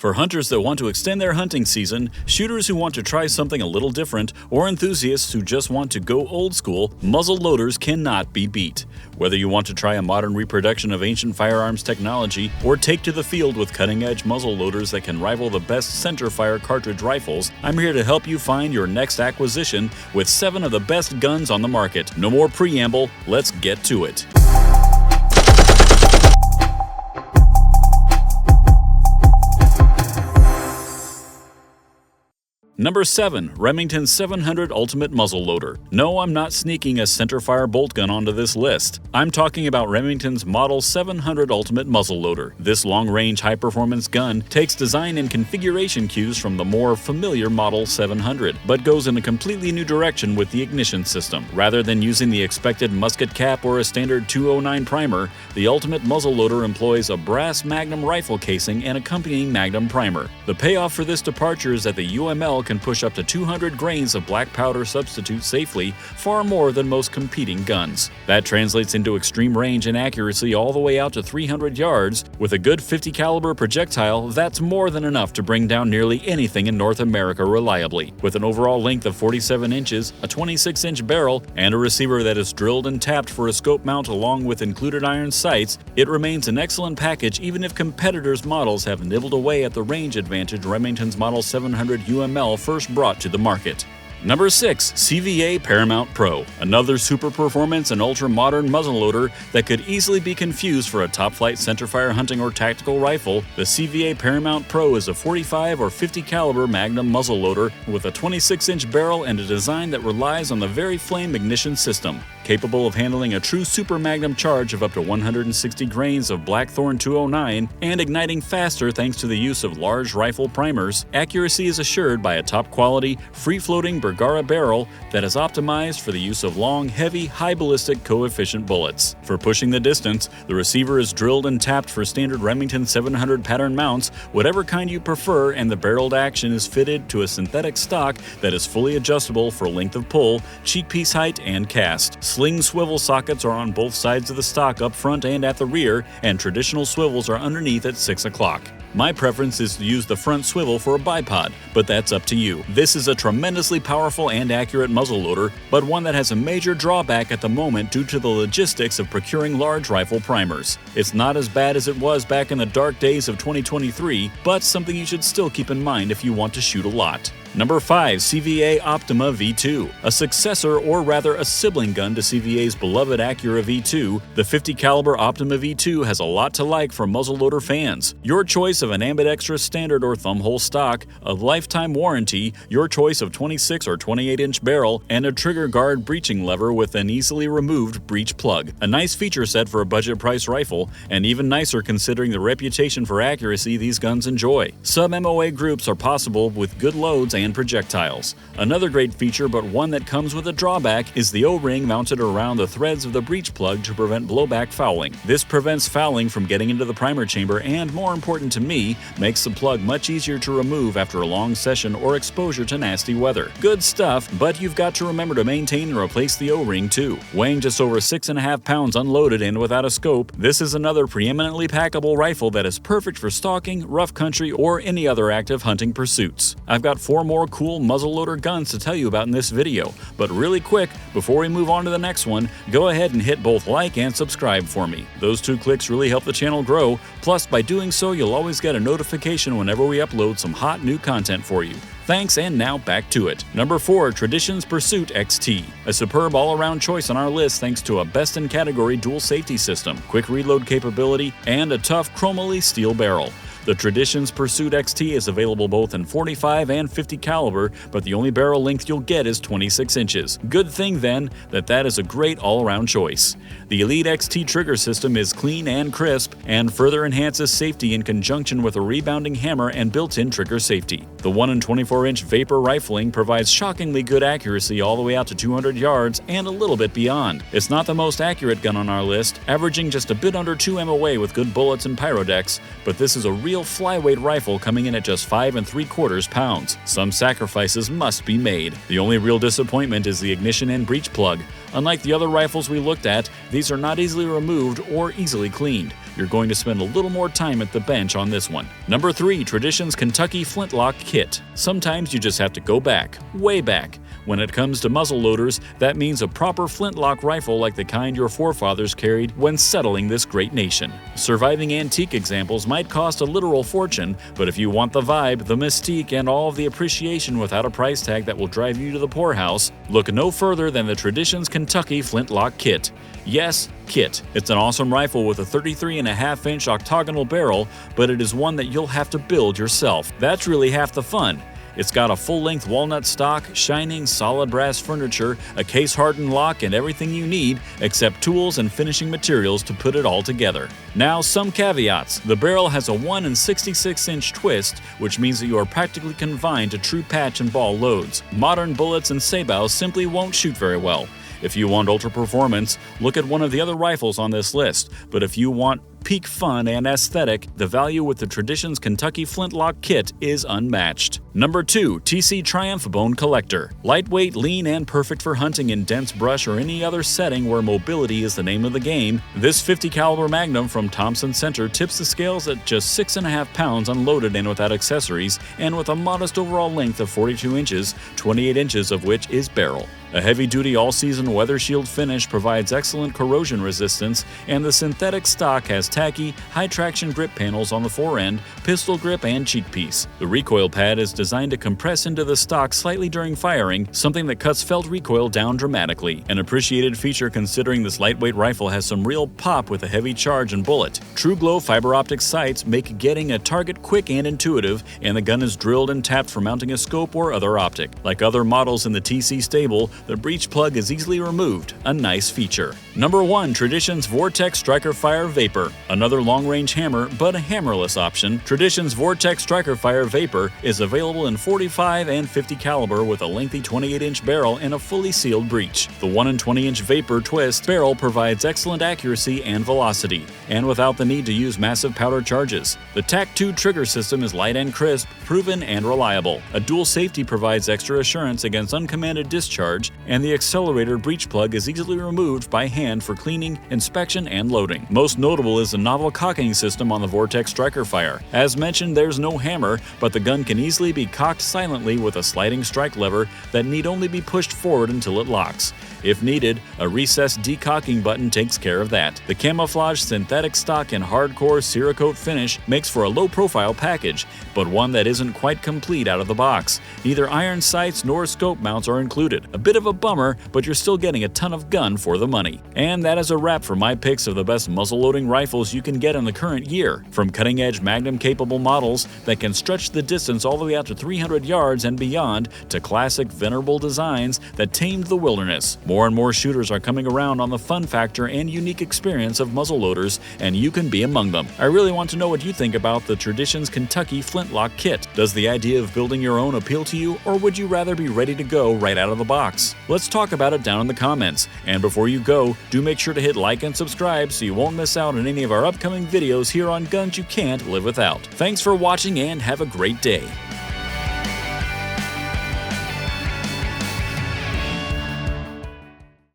For hunters that want to extend their hunting season, shooters who want to try something a little different, or enthusiasts who just want to go old school, muzzleloaders cannot be beat. Whether you want to try a modern reproduction of ancient firearms technology, or take to the field with cutting-edge muzzleloaders that can rival the best centerfire cartridge rifles, I'm here to help you find your next acquisition with 7 of the best guns on the market. No more preamble, let's get to it. Number 7. Remington 700 Ultimate Muzzleloader. No, I'm not sneaking a centerfire bolt gun onto this list. I'm talking about Remington's Model 700 Ultimate Muzzleloader. This long-range, high-performance gun takes design and configuration cues from the more familiar Model 700, but goes in a completely new direction with the ignition system. Rather than using the expected musket cap or a standard 209 primer, the Ultimate Muzzleloader employs a brass Magnum rifle casing and accompanying Magnum primer. The payoff for this departure is that the UML can push up to 200 grains of black powder substitute safely, far more than most competing guns. That translates into extreme range and accuracy all the way out to 300 yards. With a good 50 caliber projectile, that's more than enough to bring down nearly anything in North America reliably. With an overall length of 47 inches, a 26-inch barrel, and a receiver that is drilled and tapped for a scope mount along with included iron sights, it remains an excellent package even if competitors' models have nibbled away at the range advantage Remington's Model 700 UML first brought to the market. Number 6. CVA Paramount Pro. Another super performance and ultra-modern muzzleloader that could easily be confused for a top-flight centerfire hunting or tactical rifle. The CVA Paramount Pro is a 45 or 50 caliber Magnum muzzleloader with a 26-inch barrel and a design that relies on the very flame ignition system. Capable of handling a true super magnum charge of up to 160 grains of Blackthorn 209 and igniting faster thanks to the use of large rifle primers, accuracy is assured by a top-quality, free-floating Bergara barrel that is optimized for the use of long, heavy, high ballistic coefficient bullets. For pushing the distance, the receiver is drilled and tapped for standard Remington 700 pattern mounts, whatever kind you prefer, and the barreled action is fitted to a synthetic stock that is fully adjustable for length of pull, cheek piece height, and cast. Sling swivel sockets are on both sides of the stock up front and at the rear, and traditional swivels are underneath at 6 o'clock. My preference is to use the front swivel for a bipod, but that's up to you. This is a tremendously powerful and accurate muzzleloader, but one that has a major drawback at the moment due to the logistics of procuring large rifle primers. It's not as bad as it was back in the dark days of 2023, but something you should still keep in mind if you want to shoot a lot. Number 5. CVA Optima V2. A successor, or rather a sibling gun to CVA's beloved Acura V2, the 50 caliber Optima V2 has a lot to like for muzzleloader fans. Your choice of an ambidextrous standard or thumbhole stock, a lifetime warranty, your choice of 26 or 28-inch barrel, and a trigger guard breeching lever with an easily removed breech plug. A nice feature set for a budget price rifle, and even nicer considering the reputation for accuracy these guns enjoy. Sub-MOA groups are possible with good loads and projectiles. Another great feature, but one that comes with a drawback, is the O-ring mounted around the threads of the breech plug to prevent blowback fouling. This prevents fouling from getting into the primer chamber and, more important to me, makes the plug much easier to remove after a long session or exposure to nasty weather. Good stuff, but you've got to remember to maintain and replace the O-ring too. Weighing just over 6.5 pounds unloaded and without a scope, this is another preeminently packable rifle that is perfect for stalking, rough country, or any other active hunting pursuits. I've got 4 more cool muzzleloader guns to tell you about in this video, but really quick, before we move on to the next one, go ahead and hit both like and subscribe for me. Those 2 clicks really help the channel grow, plus by doing so you'll always get a notification whenever we upload some hot new content for you. Thanks, and now back to it. Number 4. Traditions Pursuit XT. A superb all-around choice on our list thanks to a best-in-category dual safety system, quick reload capability, and a tough chromoly steel barrel. The Traditions Pursuit XT is available both in 45 and 50 caliber, but the only barrel length you'll get is 26 inches. Good thing then that is a great all-around choice. The Elite XT trigger system is clean and crisp and further enhances safety in conjunction with a rebounding hammer and built-in trigger safety. The 1 and 24-inch Vapor rifling provides shockingly good accuracy all the way out to 200 yards and a little bit beyond. It's not the most accurate gun on our list, averaging just a bit under 2 MOA with good bullets and pyrodex, but this is a real flyweight rifle coming in at just 5 3/4 pounds. Some sacrifices must be made. The only real disappointment is the ignition and breech plug. Unlike the other rifles we looked at, these are not easily removed or easily cleaned. You're going to spend a little more time at the bench on this one. Number 3, Tradition's Kentucky Flintlock Kit. Sometimes you just have to go back, way back. When it comes to muzzleloaders, that means a proper flintlock rifle like the kind your forefathers carried when settling this great nation. Surviving antique examples might cost a literal fortune, but if you want the vibe, the mystique, and all of the appreciation without a price tag that will drive you to the poorhouse, look no further than the Tradition's Kentucky Flintlock Kit. Yes, kit. It's an awesome rifle with a 33.5-inch octagonal barrel, but it is one that you'll have to build yourself. That's really half the fun. It's got a full-length walnut stock, shining solid brass furniture, a case-hardened lock, and everything you need except tools and finishing materials to put it all together. Now, some caveats. The barrel has a 1 66-inch twist, which means that you are practically confined to true patch and ball loads. Modern bullets and sabots simply won't shoot very well. If you want ultra performance, look at one of the other rifles on this list, but if you want peak fun and aesthetic, the value with the Tradition's Kentucky Flintlock Kit is unmatched. Number 2, TC Triumph Bone Collector. Lightweight, lean, and perfect for hunting in dense brush or any other setting where mobility is the name of the game, this 50 caliber Magnum from Thompson Center tips the scales at just 6.5 pounds unloaded and without accessories, and with a modest overall length of 42 inches, 28 inches of which is barrel. A heavy-duty all-season weather shield finish provides excellent corrosion resistance, and the synthetic stock has tacky, high-traction grip panels on the forend, pistol grip, and cheek piece. The recoil pad is designed to compress into the stock slightly during firing, something that cuts felt recoil down dramatically. An appreciated feature considering this lightweight rifle has some real pop with a heavy charge and bullet. True glow fiber optic sights make getting a target quick and intuitive, and the gun is drilled and tapped for mounting a scope or other optic. Like other models in the TC stable, the breech plug is easily removed, a nice feature. Number 1, Tradition's Vortex Striker Fire Vapor. Another long-range hammer, but a hammerless option, Tradition's Vortex Striker Fire Vapor is available in 45 and 50 caliber with a lengthy 28-inch barrel and a fully sealed breech. The 1 20-inch Vapor twist barrel provides excellent accuracy and velocity, and without the need to use massive powder charges. The TAC-2 trigger system is light and crisp, proven and reliable. A dual safety provides extra assurance against uncommanded discharge, and the accelerator breech plug is easily removed by hand for cleaning, inspection, and loading. Most notable is the novel cocking system on the Vortex Striker Fire. As mentioned, there's no hammer, but the gun can easily be cocked silently with a sliding strike lever that need only be pushed forward until it locks. If needed, a recessed decocking button takes care of that. The camouflage synthetic stock and hardcore Cerakote finish makes for a low-profile package, but one that isn't quite complete out of the box. Neither iron sights nor scope mounts are included. A bit of a bummer, but you're still getting a ton of gun for the money. And that is a wrap for my picks of the best muzzleloading rifles you can get in the current year. From cutting-edge Magnum-capable models that can stretch the distance all the way out to 300 yards and beyond, to classic venerable designs that tamed the wilderness. More and more shooters are coming around on the fun factor and unique experience of muzzleloaders, and you can be among them. I really want to know what you think about the Tradition's Kentucky Flintlock Kit. Does the idea of building your own appeal to you, or would you rather be ready to go right out of the box? Let's talk about it down in the comments. And before you go, do make sure to hit like and subscribe so you won't miss out on any of our upcoming videos here on Guns You Can't Live Without. Thanks for watching and have a great day.